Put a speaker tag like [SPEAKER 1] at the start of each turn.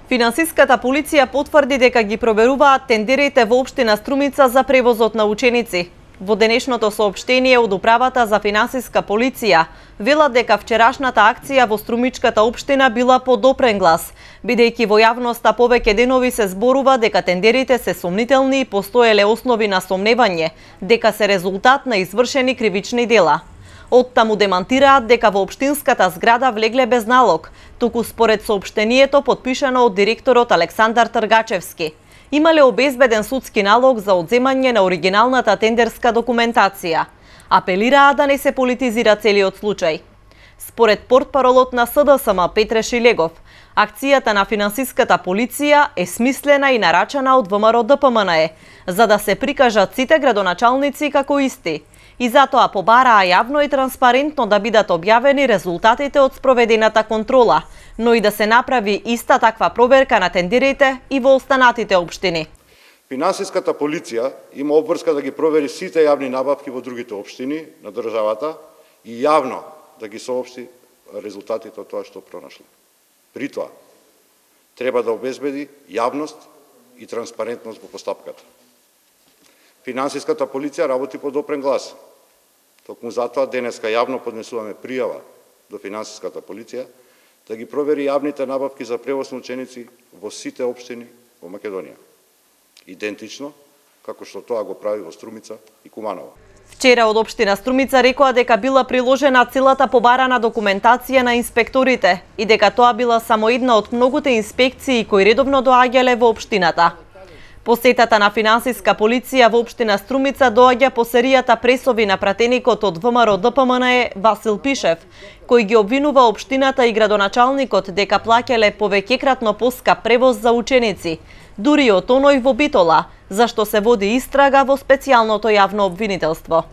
[SPEAKER 1] Финансиската полиција потврди дека ги проверуваат тендерите во општина Струмица за превозот на ученици. Во денешното соопштение од Управата за финансиска полиција велат дека вчерашната акција во Струмичката општина била под опрен глас, бидејќи во јавноста повеќе денови се зборува дека тендерите се сомнителни и постоеле основи на сомневање дека се резултат на извршени кривични дела. Оттаму демантираат дека во општинската зграда влегле без налог, туку според соопштението подпишано од директорот Александар Тргачевски. Имале обезбеден судски налог за одземање на оригиналната тендерска документација. Апелираа да не се политизира целиот случај. Според портпаролот на СДСМ Петре Шилегов, акцијата на финансиската полиција е смислена и нарачана од ВМРО ДПМНЕ, за да се прикажат сите градоначалници како исти. И затоа побараа јавно и транспарентно да бидат објавени резултатите од спроведената контрола, но и да се направи иста таква проверка на тендерите и во останатите општини.
[SPEAKER 2] Финансиската полиција има обврска да ги провери сите јавни набавки во другите општини на државата и јавно да ги соопшти резултатите од тоа што пронашле. При тоа треба да обезбеди јавност и транспарентност во постапката. Финансиската полиција работи под опрен глас. Токму затоа денеска јавно поднесуваме пријава до финансиската полиција да ги провери јавните набавки за превоз на ученици во сите општини во Македонија. Идентично како што тоа го прави во Струмица и Куманово.
[SPEAKER 1] Вчера од општина Струмица рекоа дека била приложена целата побарана документација на инспекторите и дека тоа била само една од многуте инспекции кои редовно доаѓале во општината. Посетата на финансиска полиција во општина Струмица доаѓа по серијата пресови на пратеникот од ВМРО ДПМНЕ Васил Пишев, кој ги обвинува општината и градоначалникот дека плаќале повеќекратно поскап превоз за ученици, дури од оној во Битола, за што се води истрага во специјалното јавно обвинителство.